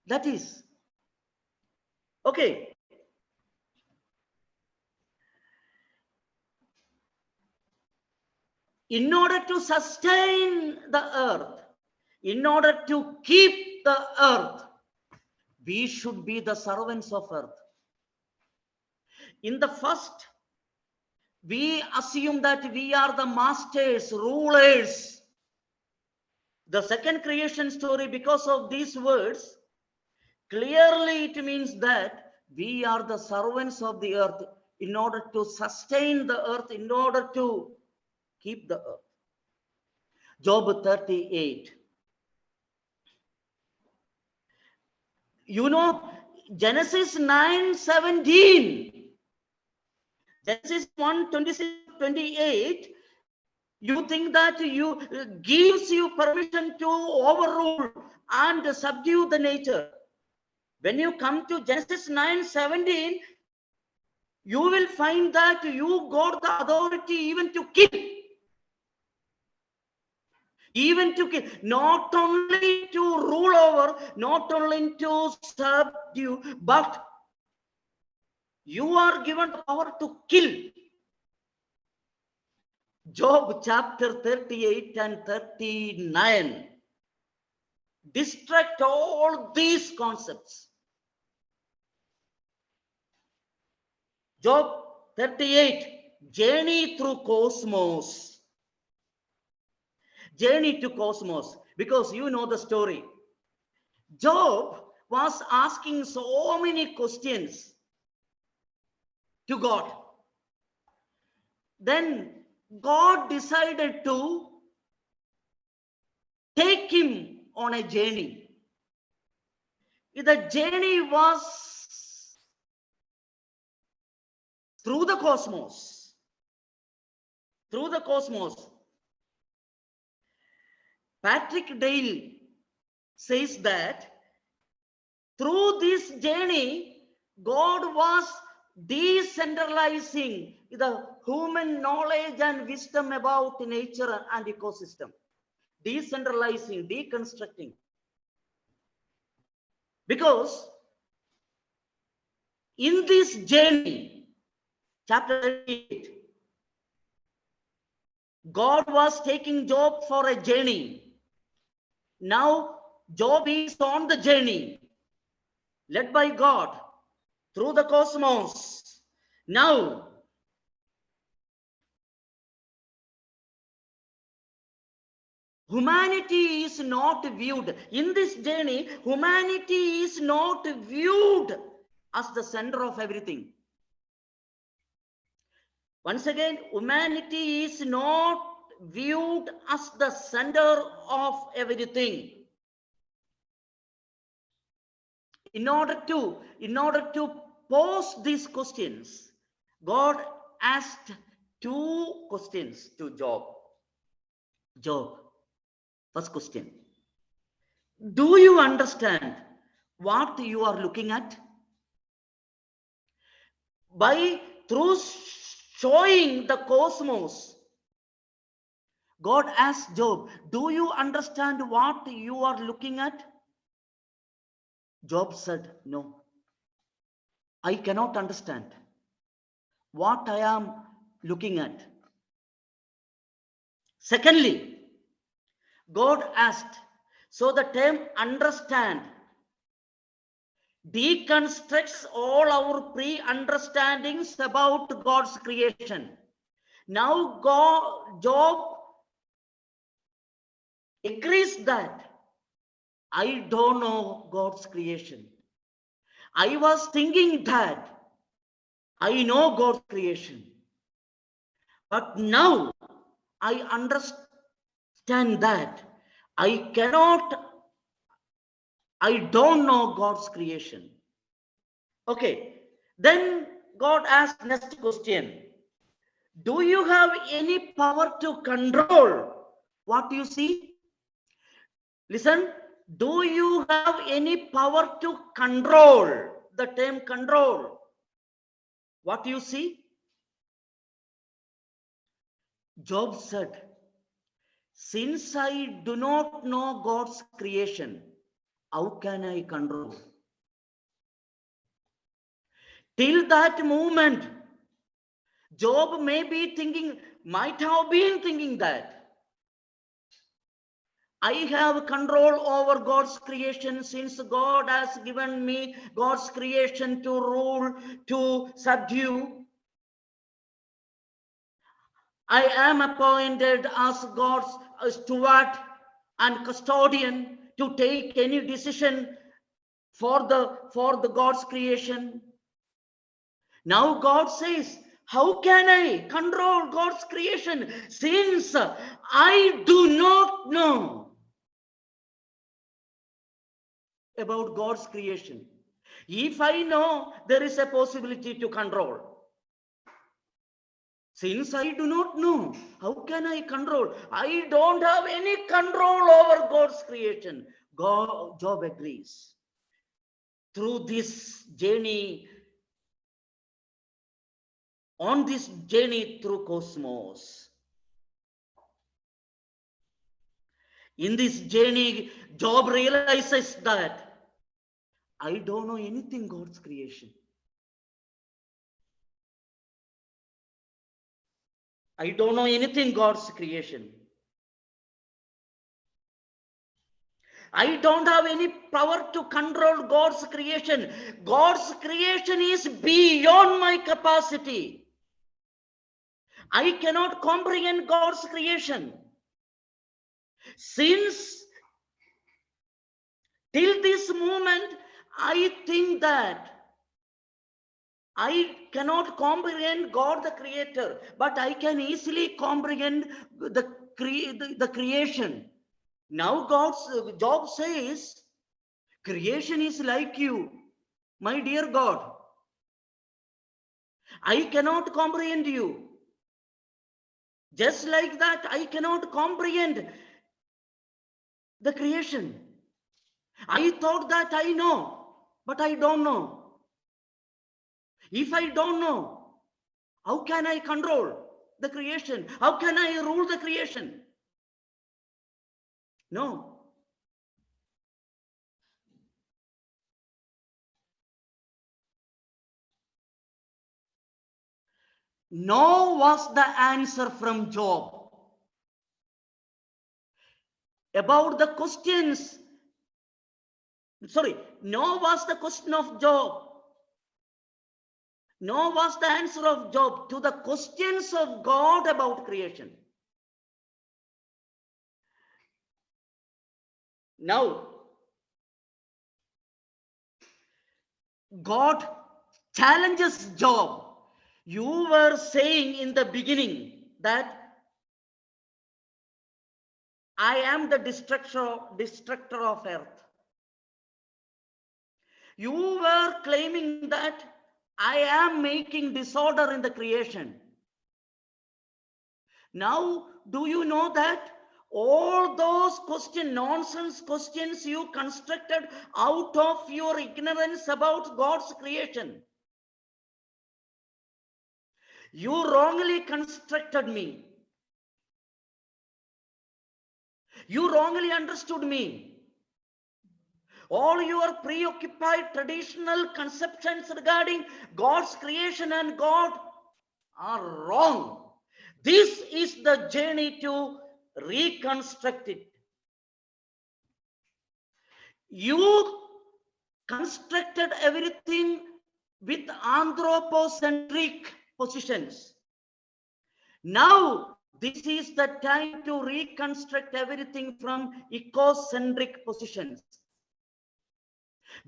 That is, okay. In order to sustain the earth, in order to keep the earth, we should be the servants of earth. In the first, we assume that we are the masters, rulers. The second creation story, because of these words, clearly it means that we are the servants of the earth in order to sustain the earth, in order to keep the earth. Job 38. You know, Genesis 9:17, Genesis 1:26-28, you think that you gives you permission to overrule and subdue the nature. When you come to Genesis 9:17, you will find that you got the authority even to kill. Even to kill, not only to rule over, not only to subdue, but you are given the power to kill. Job chapter 38 and 39 distract all these concepts. Job 38, journey through cosmos. Journey to cosmos, because you know the story. Job was asking so many questions to God. Then God decided to take him on a journey. The journey was through the cosmos. Through the cosmos. Patrick Dale says that through this journey, God was decentralizing the human knowledge and wisdom about nature and ecosystem. Decentralizing, deconstructing. Because in this journey, chapter 8, God was taking Job for a journey. Now Job is on the journey, led by God through the cosmos. Now, humanity is not viewed. In this journey, humanity is not viewed as the center of everything. Once again, humanity is not viewed as the center of everything. In order to pose these questions, God asked two questions to Job. Job, first question. Do you understand what you are looking at? Through showing the cosmos, God asked Job, do you understand what you are looking at? Job said, no, I cannot understand what I am looking at. Secondly, God asked, so the term understand deconstructs all our pre-understandings about God's creation. Now Job agrees that I don't know God's creation. I was thinking that I know God's creation. But now I understand that I don't know God's creation. Okay, then God asked next question. Do you have any power to control what you see? Listen, do you have any power to control? The term control what you see? Job said, since I do not know God's creation, how can I control? Till that moment, Job might have been thinking that I have control over God's creation since God has given me God's creation to rule, to subdue. I am appointed as God's steward and custodian to take any decision for the God's creation. Now God says, how can I control God's creation since I do not know about God's creation? If I know, there is a possibility to control. Since I do not know, how can I control? I don't have any control over God's creation. Job agrees. Through this journey, on this journey through cosmos, in this journey, Job realizes that I don't know anything God's creation. I don't know anything God's creation. I don't have any power to control God's creation. God's creation is beyond my capacity. I cannot comprehend God's creation. Since till this moment, I think that I cannot comprehend God the Creator, but I can easily comprehend the creation. Now Job says, creation is like you, my dear God. I cannot comprehend you. Just like that, I cannot comprehend the creation. I thought that I know, but I don't know. If I don't know, how can I control the creation? How can I rule the creation? No. No was the answer from Job. about the questions. Sorry, no was the question of Job. No was the answer of Job to the questions of God about creation. Now, God challenges Job. You were saying in the beginning that I am the destructor of earth. You were claiming that I am making disorder in the creation. Now, do you know that all those nonsense questions you constructed out of your ignorance about God's creation? You wrongly constructed me. You wrongly understood me. All your preoccupied traditional conceptions regarding God's creation and God are wrong. This is the journey to reconstruct it. You constructed everything with anthropocentric positions. Now, this is the time to reconstruct everything from ecocentric positions.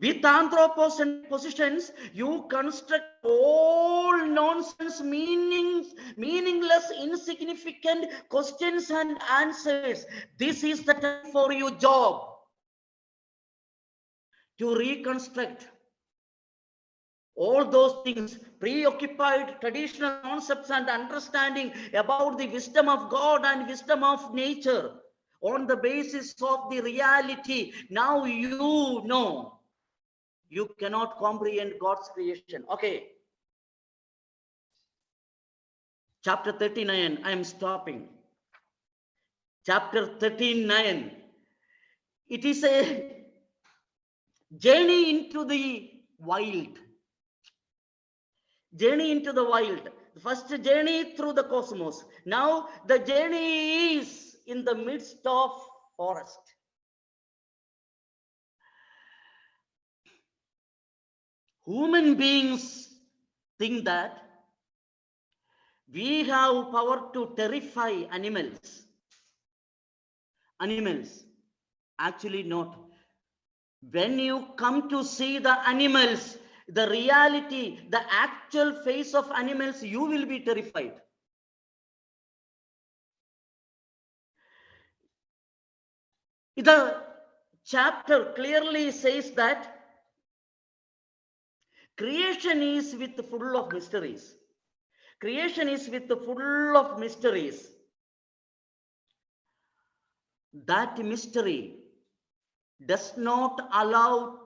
With anthropocentric positions, you construct all nonsense, meaningless, insignificant questions and answers. This is the time for you, Job, to reconstruct all those things, preoccupied traditional concepts and understanding about the wisdom of God and wisdom of nature on the basis of the reality. Now you know. You cannot comprehend God's creation. Okay. Chapter 39, I am stopping. Chapter 39. It is a journey into the wild. Journey into the wild. First journey through the cosmos. Now the journey is in the midst of forest. Human beings think that we have power to terrify animals. Animals, actually not. When you come to see the animals, the reality, the actual face of animals, you will be terrified. The chapter clearly says that creation is full of mysteries. Creation is full of mysteries. That mystery does not allow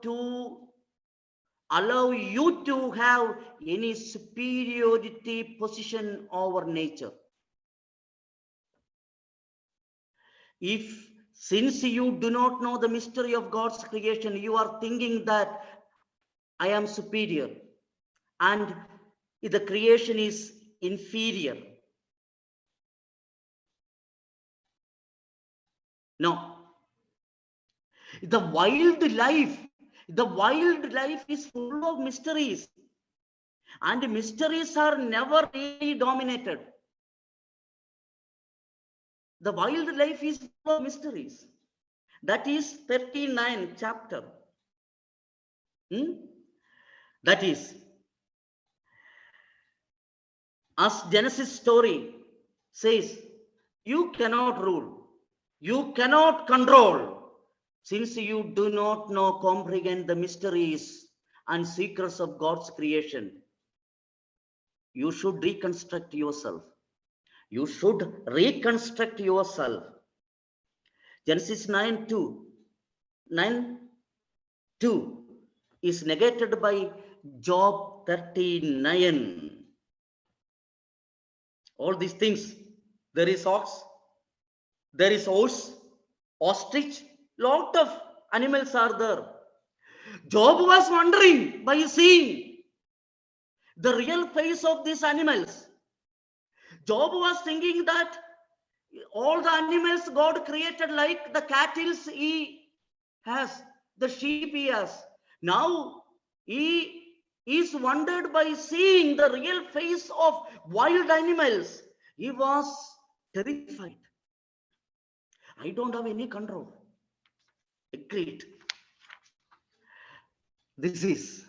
you to have any superiority position over nature. Since you do not know the mystery of God's creation, you are thinking that I am superior and the creation is inferior. No. The wild life is full of mysteries, and mysteries are never really dominated. The wild life is full of mysteries. That is 39 chapter. That is, as Genesis story says, you cannot rule, you cannot control, since you do not comprehend the mysteries and secrets of God's creation. You should reconstruct yourself. You should reconstruct yourself. Genesis 9:2 is negated by Job 39. All these things, there is ox, there is horse, ostrich, lot of animals are there. Job was wondering by seeing the real face of these animals. Job was thinking that All the animals God created, like the cattle he has, the sheep he has. Now he is wondered by seeing the real face of wild animals. He was terrified. I don't have any control. Agreed. This is